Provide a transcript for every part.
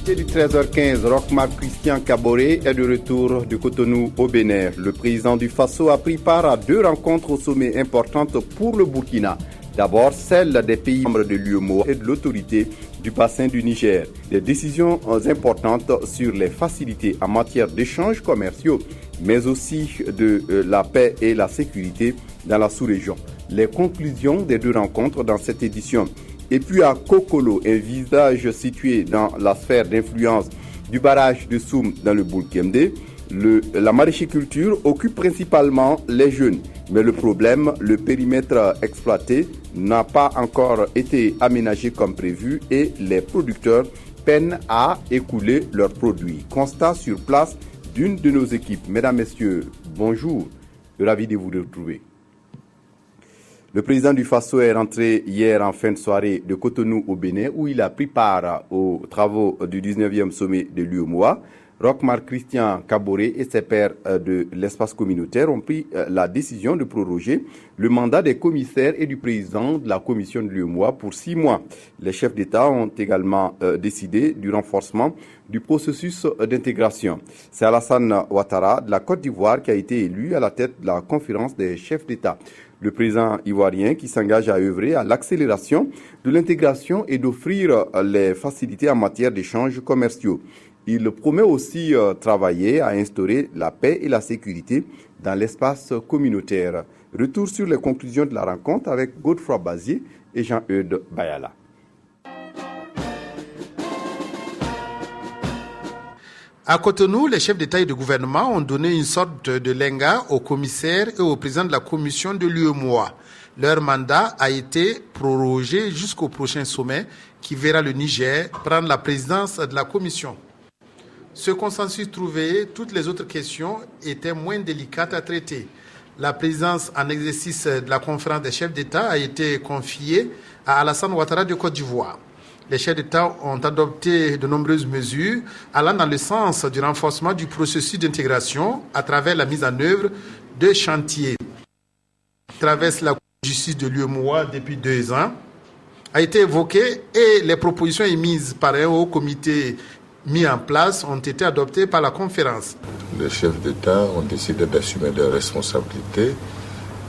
Et du 13h15, Roch-Marc Christian Kaboré est de retour de Cotonou au Bénin. Le président du Faso a pris part à 2 rencontres au sommet importantes pour le Burkina. D'abord, celle des pays membres de l'UEMOA et de l'autorité du bassin du Niger. Des décisions importantes sur les facilités en matière d'échanges commerciaux, mais aussi de la paix et la sécurité dans la sous-région. Les conclusions des 2 rencontres dans cette édition. Et puis à Kokolo, un village situé dans la sphère d'influence du barrage de Soum dans le Boulkemde, la maraîchiculture occupe principalement les jeunes. Mais le problème, le périmètre exploité n'a pas encore été aménagé comme prévu et les producteurs peinent à écouler leurs produits. Constat sur place d'une de nos équipes. Mesdames, Messieurs, bonjour. Ravi de vous retrouver. Le président du Faso est rentré hier en fin de soirée de Cotonou au Bénin où il a pris part aux travaux du 19e sommet de l'UEMOA. Roch-Marc Christian Kaboré et ses pairs de l'espace communautaire ont pris la décision de proroger le mandat des commissaires et du président de la commission de l'UEMOA pour 6 mois. Les chefs d'État ont également décidé du renforcement du processus d'intégration. C'est Alassane Ouattara de la Côte d'Ivoire qui a été élu à la tête de la conférence des chefs d'État. Le président ivoirien qui s'engage à œuvrer à l'accélération de l'intégration et d'offrir les facilités en matière d'échanges commerciaux. Il promet aussi travailler à instaurer la paix et la sécurité dans l'espace communautaire. Retour sur les conclusions de la rencontre avec Godefroy Bazier et Jean-Eudes Bayala. À Cotonou, les chefs d'État et de gouvernement ont donné une sorte de lenga aux commissaires et au président de la commission de l'UEMOA. Leur mandat a été prorogé jusqu'au prochain sommet qui verra le Niger prendre la présidence de la commission. Ce consensus trouvé, toutes les autres questions étaient moins délicates à traiter. La présidence en exercice de la conférence des chefs d'État a été confiée à Alassane Ouattara de Côte d'Ivoire. Les chefs d'État ont adopté de nombreuses mesures allant dans le sens du renforcement du processus d'intégration à travers la mise en œuvre de chantiers. Traverse la justice de l'UEMOA depuis 2 ans a été évoquée et les propositions émises par un haut comité mis en place ont été adoptées par la conférence. Les chefs d'État ont décidé d'assumer leurs responsabilités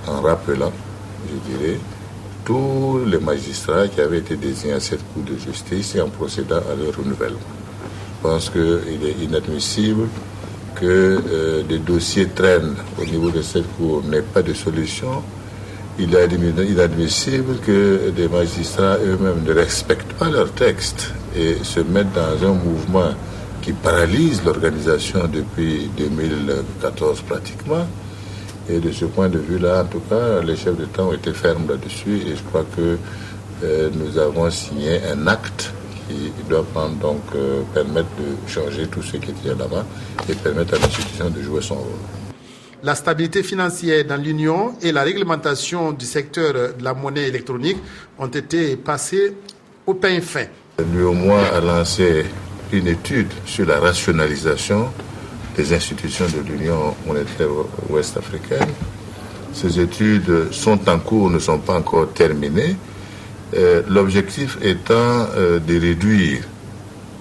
en rappelant, je dirais, tous les magistrats qui avaient été désignés à cette Cour de justice et en procédant à leur renouvellement. Je pense qu'il est inadmissible que des dossiers traînent au niveau de cette Cour, n'ait pas de solution. Il est inadmissible que des magistrats eux-mêmes ne respectent pas leurs textes et se mettent dans un mouvement qui paralyse l'organisation depuis 2014 pratiquement. Et de ce point de vue-là, en tout cas, les chefs d'État ont été fermes là-dessus et je crois que nous avons signé un acte qui doit permettre de changer tout ce qui était là-bas et permettre à l'institution de jouer son rôle. La stabilité financière dans l'Union et la réglementation du secteur de la monnaie électronique ont été passées au pain fin. L'UEMOA a lancé une étude sur la rationalisation des institutions de l'Union monétaire ouest-africaine. Ces études sont en cours, ne sont pas encore terminées. L'objectif étant de réduire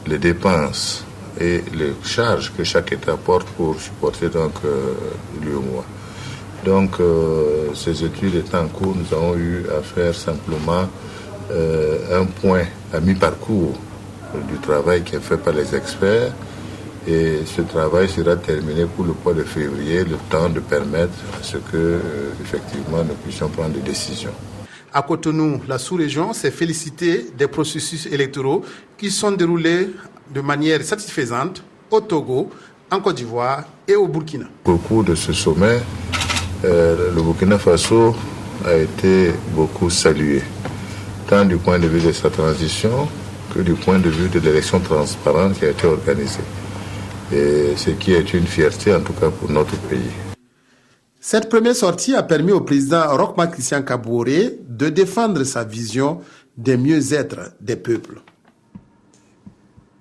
les dépenses et les charges que chaque État porte pour supporter l'UEMOA. Donc, ces études étant en cours, nous avons eu à faire simplement un point à mi-parcours du travail qui est fait par les experts. Et ce travail sera terminé pour le mois de février, le temps de permettre à ce que, effectivement, nous puissions prendre des décisions. À Cotonou, la sous-région s'est félicitée des processus électoraux qui sont déroulés de manière satisfaisante au Togo, en Côte d'Ivoire et au Burkina. Au cours de ce sommet, le Burkina Faso a été beaucoup salué, tant du point de vue de sa transition que du point de vue de l'élection transparente qui a été organisée. Et ce qui est une fierté, en tout cas pour notre pays. Cette première sortie a permis au président Roch-Marc Christian Kaboré de défendre sa vision des mieux-être des peuples.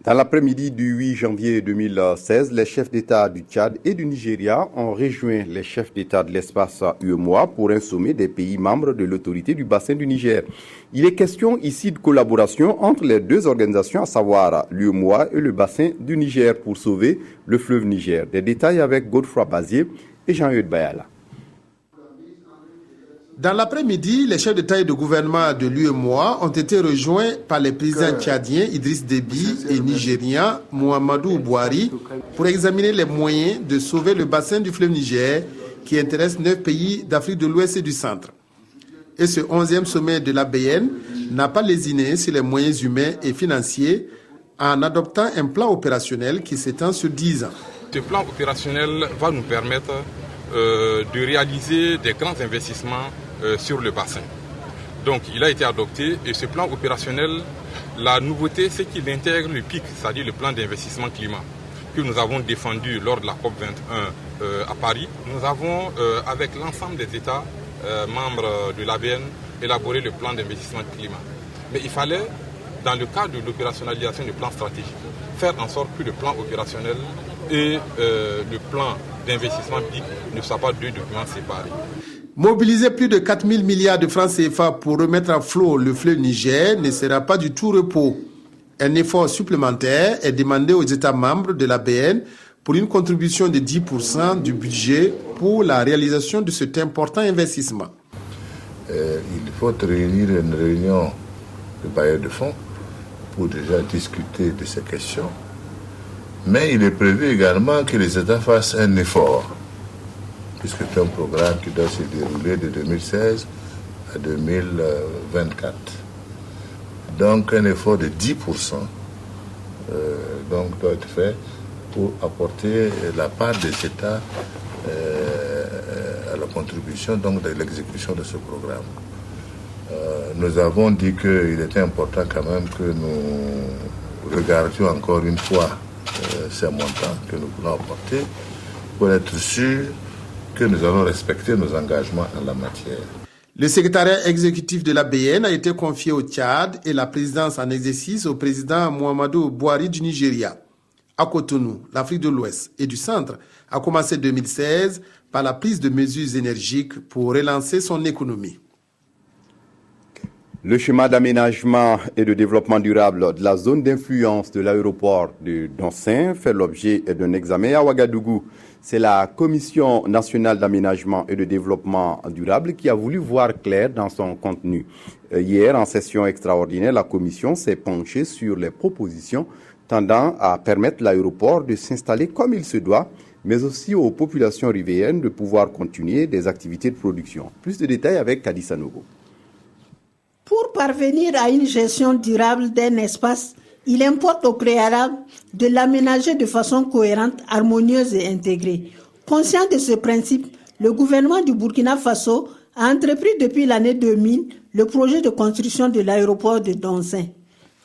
Dans l'après-midi du 8 janvier 2016, les chefs d'État du Tchad et du Nigeria ont rejoint les chefs d'État de l'espace UEMOA pour un sommet des pays membres de l'autorité du bassin du Niger. Il est question ici de collaboration entre les deux organisations, à savoir l'UEMOA et le bassin du Niger pour sauver le fleuve Niger. Des détails avec Godefroy Bazier et Jean-Eudes Bayala. Dans l'après-midi, les chefs d'État et de gouvernement de l'UEMOA ont été rejoints par les présidents tchadiens Idriss Déby et nigériens Muhammadu Buhari pour examiner les moyens de sauver le bassin du fleuve Niger qui intéresse 9 pays d'Afrique de l'Ouest et du Centre. Et ce 11e sommet de l'ABN n'a pas lésiné sur les moyens humains et financiers en adoptant un plan opérationnel qui s'étend sur 10 ans. Ce plan opérationnel va nous permettre de réaliser des grands investissements sur le bassin. Donc il a été adopté et ce plan opérationnel, la nouveauté c'est qu'il intègre le PIC, c'est-à-dire le plan d'investissement climat que nous avons défendu lors de la COP21 à Paris. Nous avons avec l'ensemble des États membres de l'ABN élaboré le plan d'investissement climat. Mais il fallait, dans le cadre de l'opérationnalisation du plan stratégique, faire en sorte que le plan opérationnel et le plan d'investissement PIC ne soient pas deux documents séparés. Mobiliser plus de 4 000 milliards de francs CFA pour remettre à flot le fleuve Niger ne sera pas du tout repos. Un effort supplémentaire est demandé aux États membres de l'ABN pour une contribution de 10% du budget pour la réalisation de cet important investissement. Il faut réunir une réunion de bailleurs de fonds pour déjà discuter de ces questions. Mais il est prévu également que les États fassent un effort, puisque c'est un programme qui doit se dérouler de 2016 à 2024. Donc un effort de 10% doit être fait pour apporter la part des États à la contribution de l'exécution de ce programme. Nous avons dit qu'il était important quand même que nous regardions encore une fois ces montants que nous voulons apporter pour être sûrs que nous allons respecter nos engagements en la matière. Le secrétariat exécutif de l'ABN a été confié au Tchad et la présidence en exercice au président Muhammadu Buhari du Nigeria. À Cotonou, l'Afrique de l'Ouest et du Centre a commencé 2016 par la prise de mesures énergiques pour relancer son économie. Le schéma d'aménagement et de développement durable de la zone d'influence de l'aéroport de Donsin fait l'objet d'un examen à Ouagadougou. C'est la Commission nationale d'aménagement et de développement durable qui a voulu voir clair dans son contenu. Hier, en session extraordinaire, la Commission s'est penchée sur les propositions tendant à permettre l'aéroport de s'installer comme il se doit, mais aussi aux populations riveraines de pouvoir continuer des activités de production. Plus de détails avec Kadissa Nogo. Pour parvenir à une gestion durable d'un espace, il importe au préalable de l'aménager de façon cohérente, harmonieuse et intégrée. Conscient de ce principe, le gouvernement du Burkina Faso a entrepris depuis l'année 2000 le projet de construction de l'aéroport de Donsin.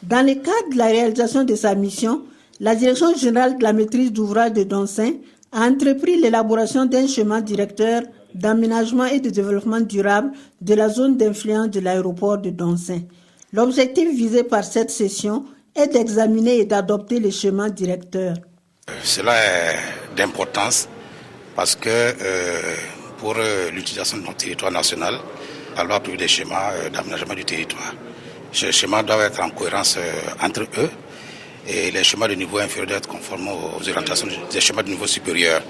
Dans le cadre de la réalisation de sa mission, la Direction générale de la maîtrise d'ouvrage de Donsin a entrepris l'élaboration d'un schéma directeur d'aménagement et de développement durable de la zone d'influence de l'aéroport de Donsin. L'objectif visé par cette session est d'examiner et d'adopter le schéma directeur. Cela est d'importance parce que pour l'utilisation de notre territoire national, la loi prévu des schémas d'aménagement du territoire. Ces schémas doivent être en cohérence entre eux et les schémas de niveau inférieur doivent être conformes aux orientations des schémas de niveau supérieur.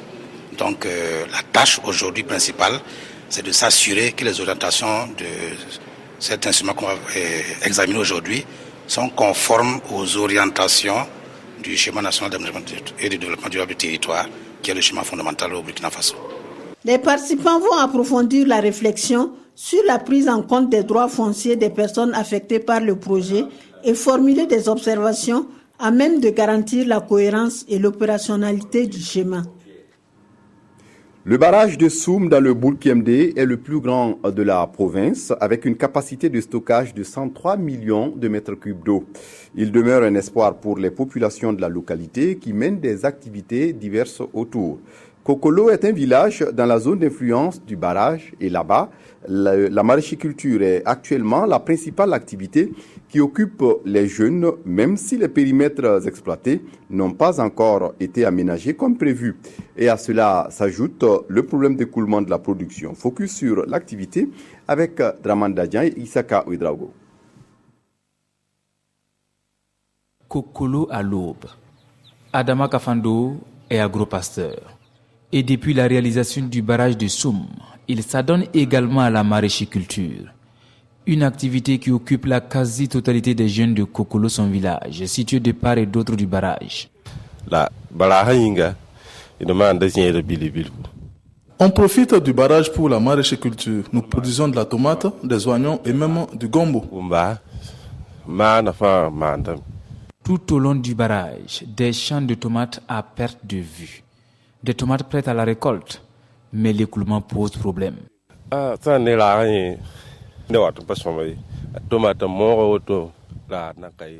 Donc la tâche aujourd'hui principale, c'est de s'assurer que les orientations de cet instrument qu'on va examiner aujourd'hui sont conformes aux orientations du schéma national d'aménagement et de développement durable du territoire, qui est le schéma fondamental au Burkina Faso. Les participants vont approfondir la réflexion sur la prise en compte des droits fonciers des personnes affectées par le projet et formuler des observations à même de garantir la cohérence et l'opérationnalité du schéma. Le barrage de Soum dans le Boulkemdé est le plus grand de la province avec une capacité de stockage de 103 millions de mètres cubes d'eau. Il demeure un espoir pour les populations de la localité qui mènent des activités diverses autour. Kokolo est un village dans la zone d'influence du barrage et là-bas, la maraîchiculture est actuellement la principale activité qui occupe les jeunes, même si les périmètres exploités n'ont pas encore été aménagés comme prévu. Et à cela s'ajoute le problème d'écoulement de la production. Focus sur l'activité avec Draman Dadian et Isaka Ouedraogo. Kokolo à l'aube. Adama Kafando est agropasteur. Et depuis la réalisation du barrage de Soum, il s'adonne également à la maraîchiculture. Une activité qui occupe la quasi-totalité des jeunes de Kokolo, son village, situé de part et d'autre du barrage. On profite du barrage pour la maraîchiculture. Nous produisons de la tomate, des oignons et même du gombo. Tout au long du barrage, des champs de tomates à perte de vue. Des tomates prêtes à la récolte, mais l'écoulement pose problème.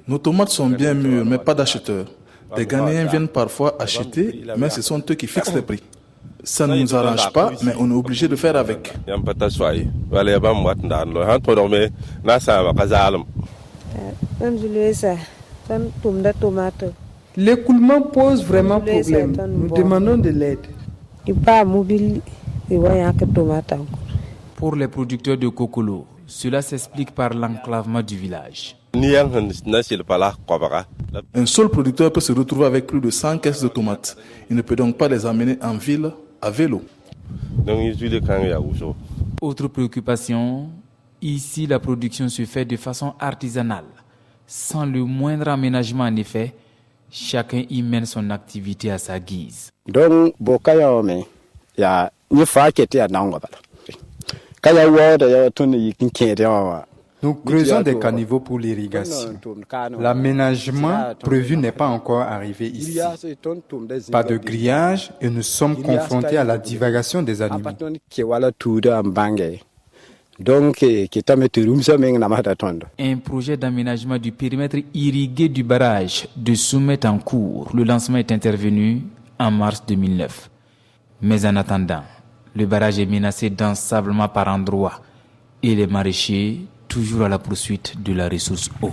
Nos tomates sont bien mûres, mais pas d'acheteurs. Des Ghanéens viennent parfois acheter, mais ce sont eux qui fixent les prix. Ça ne nous arrange pas, mais on est obligé de faire avec. L'écoulement pose vraiment problème. Nous demandons de l'aide. Pour les producteurs de Kokolo, cela s'explique par l'enclavement du village. Un seul producteur peut se retrouver avec plus de 100 caisses de tomates. Il ne peut donc pas les amener en ville à vélo. Autre préoccupation, ici la production se fait de façon artisanale, sans le moindre aménagement en effet. Chacun y mène son activité à sa guise. Donc, nous creusons des caniveaux pour l'irrigation. L'aménagement prévu n'est pas encore arrivé ici. Pas de grillage et nous sommes confrontés à la divagation des animaux. Un projet d'aménagement du périmètre irrigué du barrage de Soum est en cours. Le lancement est intervenu en mars 2009. Mais en attendant, le barrage est menacé d'ensablement par endroits et les maraîchers toujours à la poursuite de la ressource eau.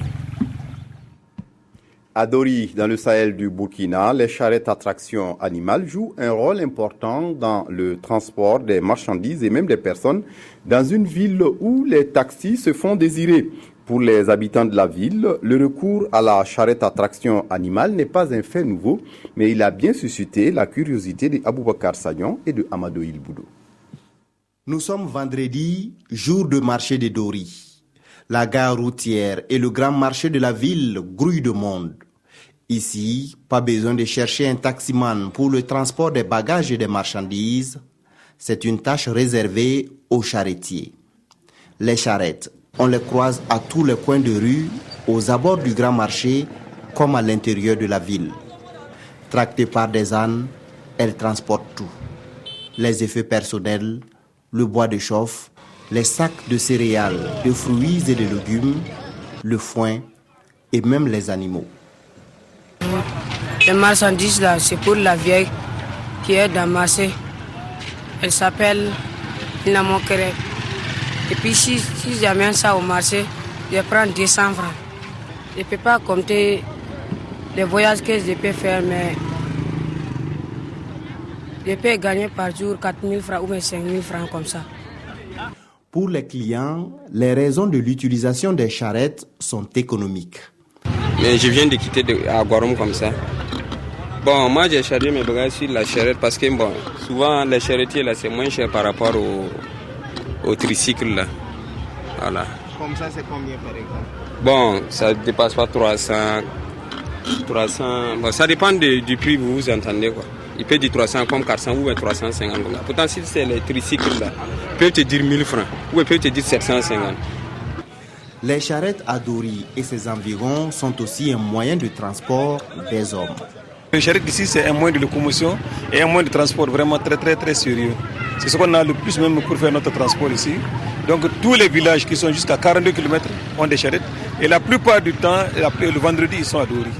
À Dori, dans le Sahel du Burkina, les charrettes à traction animale jouent un rôle important dans le transport des marchandises et même des personnes dans une ville où les taxis se font désirer. Pour les habitants de la ville, le recours à la charrette à traction animale n'est pas un fait nouveau, mais il a bien suscité la curiosité d'Aboubakar Sagnon et de Amadou Ilboudou. Nous sommes vendredi, jour de marché de Dori. La gare routière et le grand marché de la ville grouillent de monde. Ici, pas besoin de chercher un taximan pour le transport des bagages et des marchandises. C'est une tâche réservée aux charretiers. Les charrettes, on les croise à tous les coins de rue, aux abords du grand marché, comme à l'intérieur de la ville. Tractées par des ânes, elles transportent tout. Les effets personnels, le bois de chauffe, les sacs de céréales, de fruits et de légumes, le foin et même les animaux. Les marchandises là, c'est pour la vieille qui est dans le marché. Elle s'appelle Namokere. Et puis si j'amène ça au marché, je prends 200 francs. Je ne peux pas compter les voyages que je peux faire, mais je peux gagner par jour 4 000 francs ou 5 000 francs comme ça. Pour les clients, les raisons de l'utilisation des charrettes sont économiques. Mais je viens de quitter Aguarum comme ça. Bon, moi j'ai chargé mes bagages sur la charrette parce que bon, souvent les charretiers là c'est moins cher par rapport au tricycle là. Voilà. Comme ça c'est combien par exemple? Bon, ça ne dépasse pas 300. Bon, ça dépend du prix que vous entendez quoi. Il peut dire 300 comme 400 ou 350. Pourtant si c'est les tricycles là, il peut te dire 1000 francs ou il peut te dire 750. Les charrettes à Dori et ses environs sont aussi un moyen de transport des hommes. Les charrettes ici, c'est un moyen de locomotion et un moyen de transport vraiment très très très sérieux. C'est ce qu'on a le plus même pour faire notre transport ici. Donc tous les villages qui sont jusqu'à 42 km ont des charrettes et la plupart du temps, le vendredi, ils sont à Dori.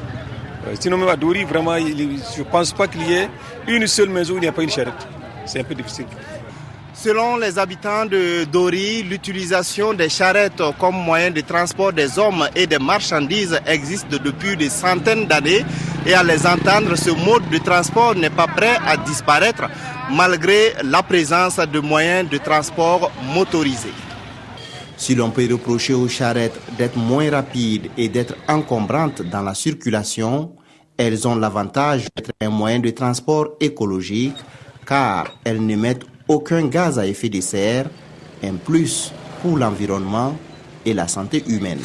Sinon même à Dori, vraiment, je ne pense pas qu'il y ait une seule maison où il n'y a pas une charrette. C'est un peu difficile. Selon les habitants de Dori, l'utilisation des charrettes comme moyen de transport des hommes et des marchandises existe depuis des centaines d'années. Et à les entendre, ce mode de transport n'est pas prêt à disparaître malgré la présence de moyens de transport motorisés. Si l'on peut reprocher aux charrettes d'être moins rapides et d'être encombrantes dans la circulation, elles ont l'avantage d'être un moyen de transport écologique car elles n'émettent aucun gaz à effet de serre, un plus pour l'environnement et la santé humaine.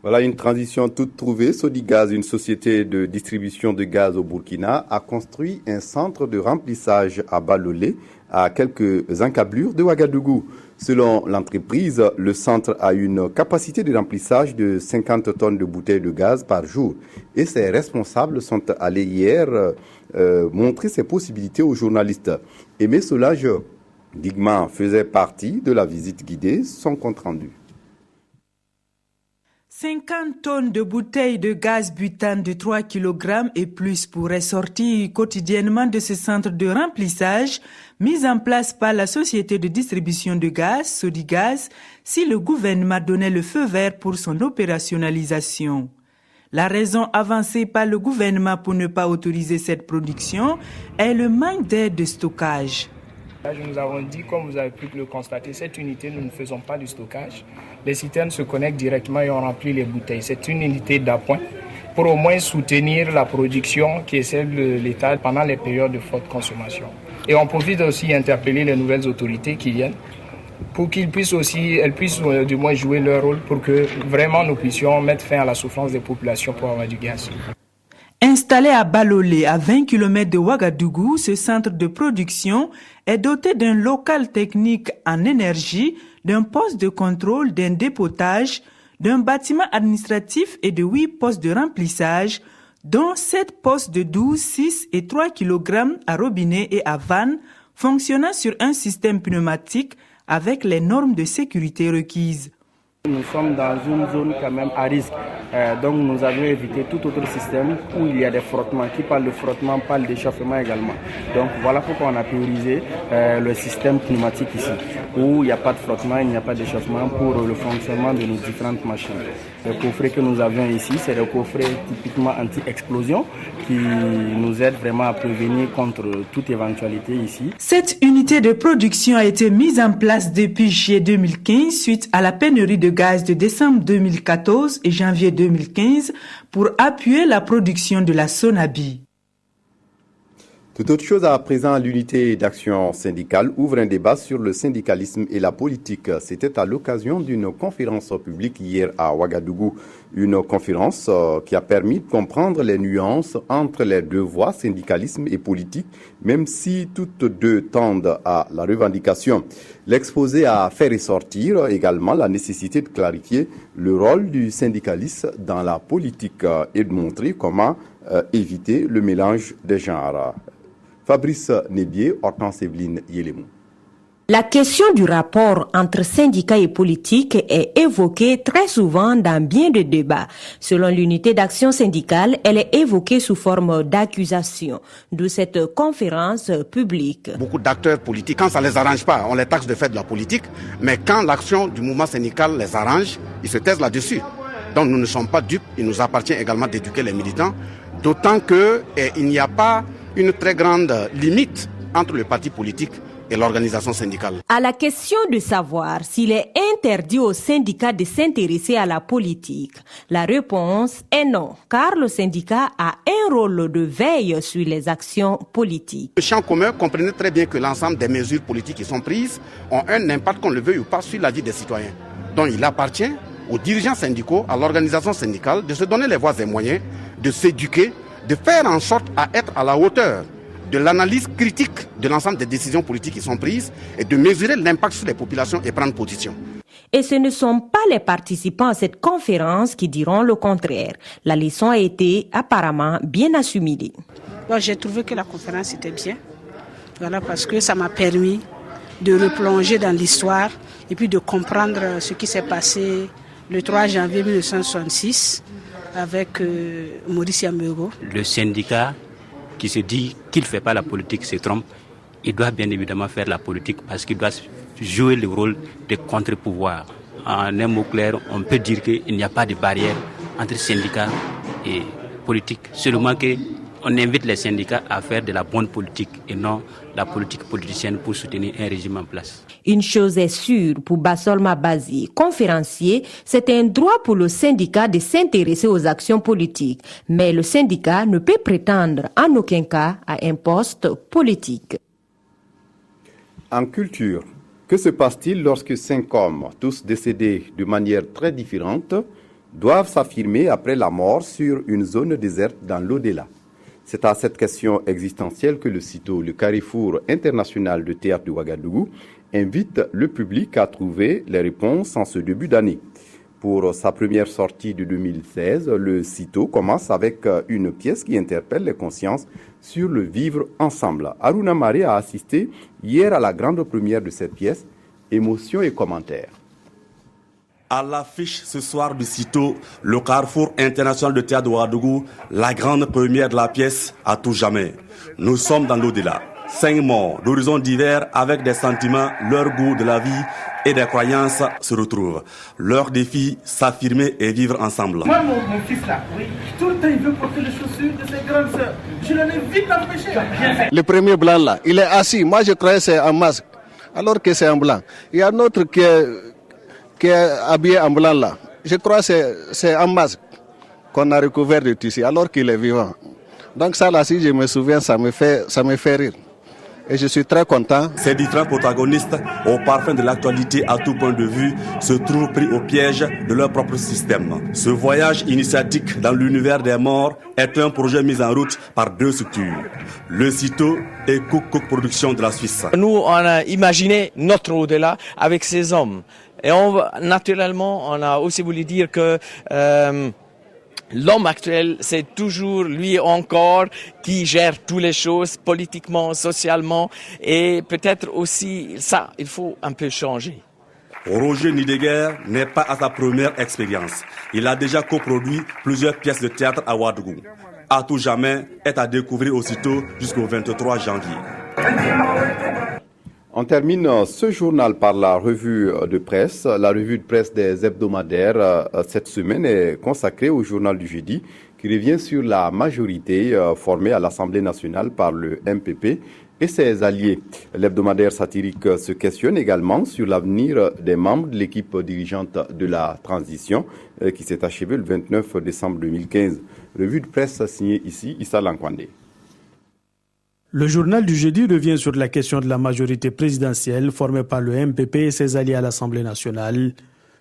Voilà une transition toute trouvée. Sodigaz, une société de distribution de gaz au Burkina, a construit un centre de remplissage à Balolé, à quelques encablures de Ouagadougou. Selon l'entreprise, le centre a une capacité de remplissage de 50 tonnes de bouteilles de gaz par jour. Et ses responsables sont allés hier montrer ses possibilités aux journalistes. Aimé Solange Digman faisait partie de la visite guidée, son compte rendu. 50 tonnes de bouteilles de gaz butane de 3 kg et plus pourraient sortir quotidiennement de ce centre de remplissage mis en place par la société de distribution de gaz, Sodigaz, si le gouvernement donnait le feu vert pour son opérationnalisation. La raison avancée par le gouvernement pour ne pas autoriser cette production est le manque d'aide de stockage. Nous avons dit, comme vous avez pu le constater, cette unité, nous ne faisons pas du stockage. Les citernes se connectent directement et on remplit les bouteilles. C'est une unité d'appoint pour au moins soutenir la production qui est celle de l'État pendant les périodes de forte consommation. Et on profite aussi d'interpeller les nouvelles autorités qui viennent pour qu'elles puissent du moins jouer leur rôle pour que vraiment nous puissions mettre fin à la souffrance des populations pour avoir du gaz. Installé à Balolé, à 20 km de Ouagadougou, ce centre de production est doté d'un local technique en énergie, d'un poste de contrôle, d'un dépotage, d'un bâtiment administratif et de 8 postes de remplissage, dont 7 postes de 12, 6 et 3 kg à robinet et à vanne, fonctionnant sur un système pneumatique avec les normes de sécurité requises. Nous sommes dans une zone quand même à risque, donc nous avons évité tout autre système où il y a des frottements. Qui parle de frottement parle d'échauffement également. Donc voilà pourquoi on a priorisé le système pneumatique ici, où il n'y a pas de frottement, il n'y a pas d'échauffement pour le fonctionnement de nos différentes machines. Le coffret que nous avions ici, c'est le coffret typiquement anti-explosion qui nous aide vraiment à prévenir contre toute éventualité ici. Cette unité de production a été mise en place depuis juillet 2015 suite à la pénurie de gaz de décembre 2014 et janvier 2015 pour appuyer la production de la Sonabi. Tout autre chose à présent, l'unité d'action syndicale ouvre un débat sur le syndicalisme et la politique. C'était à l'occasion d'une conférence publique hier à Ouagadougou. Une conférence qui a permis de comprendre les nuances entre les deux voies, syndicalisme et politique, même si toutes deux tendent à la revendication. L'exposé a fait ressortir également la nécessité de clarifier le rôle du syndicaliste dans la politique et de montrer comment éviter le mélange des genres. Fabrice Nébier, Hortense Evelyne Yélémou. La question du rapport entre syndicats et politique est évoquée très souvent dans bien de débats. Selon l'unité d'action syndicale, elle est évoquée sous forme d'accusation, d'où cette conférence publique. Beaucoup d'acteurs politiques, quand ça ne les arrange pas, on les taxe de faire de la politique, mais quand l'action du mouvement syndical les arrange, ils se taisent là-dessus. Donc nous ne sommes pas dupes, il nous appartient également d'éduquer les militants, d'autant qu'il n'y a pas une très grande limite entre le parti politique et l'organisation syndicale. À la question de savoir s'il est interdit aux syndicats de s'intéresser à la politique, la réponse est non, car le syndicat a un rôle de veille sur les actions politiques. Le champ commun comprenait très bien que l'ensemble des mesures politiques qui sont prises ont un impact, qu'on le veuille ou pas, sur la vie des citoyens. Donc il appartient aux dirigeants syndicaux, à l'organisation syndicale, de se donner les voies et moyens, de s'éduquer, de faire en sorte à être à la hauteur de l'analyse critique de l'ensemble des décisions politiques qui sont prises et de mesurer l'impact sur les populations et prendre position. Et ce ne sont pas les participants à cette conférence qui diront le contraire. La leçon a été apparemment bien assimilée. J'ai trouvé que la conférence était bien, parce que ça m'a permis de replonger dans l'histoire et puis de comprendre ce qui s'est passé le 3 janvier 1966 avec Maurice Yamego. Le syndicat qui se dit qu'il ne fait pas la politique se trompe. Il doit bien évidemment faire la politique parce qu'il doit jouer le rôle de contre-pouvoir. En un mot clair, on peut dire qu'il n'y a pas de barrière entre syndicats et politique. Seulement qu'on invite les syndicats à faire de la bonne politique et non la politique politicienne pour soutenir un régime en place. Une chose est sûre pour Bassol Mabazi, conférencier, c'est un droit pour le syndicat de s'intéresser aux actions politiques. Mais le syndicat ne peut prétendre en aucun cas à un poste politique. En culture, que se passe-t-il lorsque 5 hommes, tous décédés de manière très différente, doivent s'affirmer après la mort sur une zone déserte dans l'au-delà? C'est à cette question existentielle que le CITO, le Carrefour international de théâtre de Ouagadougou, invite le public à trouver les réponses en ce début d'année. Pour sa première sortie de 2016, le CITO commence avec une pièce qui interpelle les consciences sur le vivre ensemble. Aruna Mare a assisté hier à la grande première de cette pièce. Émotions et commentaires. À l'affiche ce soir du CITO, le Carrefour international de théâtre de Ouagadougou, la grande première de la pièce à tout jamais. Nous sommes dans l'au-delà. 5 morts d'horizons divers avec des sentiments, leur goût de la vie et des croyances se retrouvent. Leur défi, s'affirmer et vivre ensemble. Moi, mon fils là, oui, tout le temps il veut porter les chaussures de ses grandes sœurs. Je l'en ai vite empêché. Le premier blanc là, il est assis. Moi je croyais que c'est un masque, alors que c'est un blanc. Il y a un autre qui est habillé en blanc là. Je crois que c'est un masque qu'on a recouvert de tissu, alors qu'il est vivant. Donc ça là, si je me souviens, ça me fait rire. Et je suis très content. Ces différents protagonistes, au parfum de l'actualité à tout point de vue, se trouvent pris au piège de leur propre système. Ce voyage initiatique dans l'univers des morts est un projet mis en route par 2 structures, le CITO et Cook Production de la Suisse. Nous, on a imaginé notre au-delà avec ces hommes. Et naturellement, on a aussi voulu dire que l'homme actuel, c'est toujours lui encore qui gère toutes les choses politiquement, socialement, et peut-être aussi ça, il faut un peu changer. Roger Nideguer n'est pas à sa première expérience. Il a déjà coproduit plusieurs pièces de théâtre à Ouagadougou. À tout jamais est à découvrir aussitôt jusqu'au 23 janvier. On termine ce journal par la revue de presse. La revue de presse des hebdomadaires cette semaine est consacrée au journal du jeudi qui revient sur la majorité formée à l'Assemblée nationale par le MPP et ses alliés. L'hebdomadaire satirique se questionne également sur l'avenir des membres de l'équipe dirigeante de la transition qui s'est achevée le 29 décembre 2015. Revue de presse signée ici Issa Lankwande. Le journal du jeudi revient sur la question de la majorité présidentielle formée par le MPP et ses alliés à l'Assemblée nationale.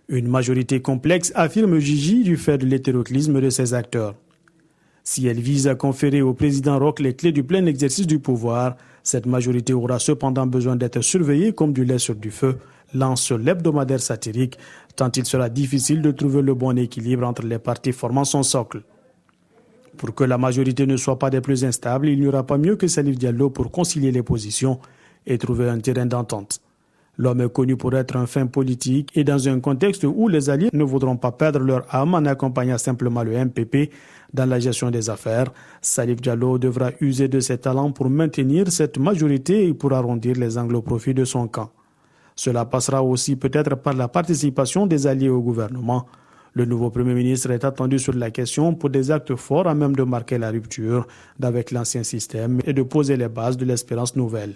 Une majorité complexe, affirme Gigi, du fait de l'hétéroclisme de ses acteurs. Si elle vise à conférer au président Roch les clés du plein exercice du pouvoir, cette majorité aura cependant besoin d'être surveillée comme du lait sur du feu, lance l'hebdomadaire satirique, tant il sera difficile de trouver le bon équilibre entre les partis formant son socle. Pour que la majorité ne soit pas des plus instables, il n'y aura pas mieux que Salif Diallo pour concilier les positions et trouver un terrain d'entente. L'homme est connu pour être un fin politique et dans un contexte où les alliés ne voudront pas perdre leur âme en accompagnant simplement le MPP dans la gestion des affaires, Salif Diallo devra user de ses talents pour maintenir cette majorité et pour arrondir les angles au profit de son camp. Cela passera aussi peut-être par la participation des alliés au gouvernement. Le nouveau Premier ministre est attendu sur la question pour des actes forts à même de marquer la rupture d'avec l'ancien système et de poser les bases de l'espérance nouvelle.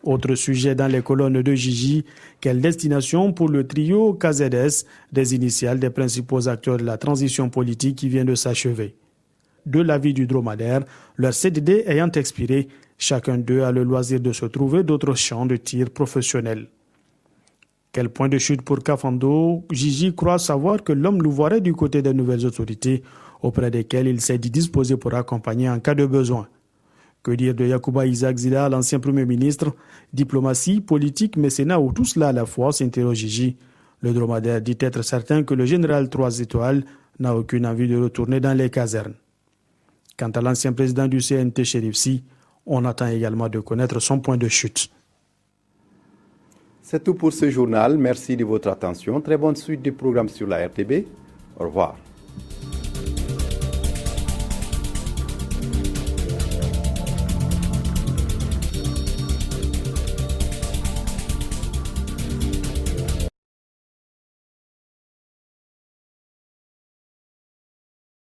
Autre sujet dans les colonnes de Gigi, quelle destination pour le trio KZS, des initiales des principaux acteurs de la transition politique qui vient de s'achever. De l'avis du dromadaire, leur CDD ayant expiré, chacun d'eux a le loisir de se trouver d'autres champs de tir professionnels. Quel point de chute pour Kafando, Gigi croit savoir que l'homme le voirait du côté des nouvelles autorités, auprès desquelles il s'est dit disposé pour accompagner en cas de besoin. Que dire de Yacouba Isaac Zida, l'ancien Premier ministre? Diplomatie, politique, mécénat ou tout cela à la fois, s'interroge Gigi. Le dromadaire dit être certain que le général 3 étoiles n'a aucune envie de retourner dans les casernes. Quant à l'ancien président du CNT, Chérif Sy, on attend également de connaître son point de chute. C'est tout pour ce journal. Merci de votre attention. Très bonne suite des programmes sur la RTB. Au revoir.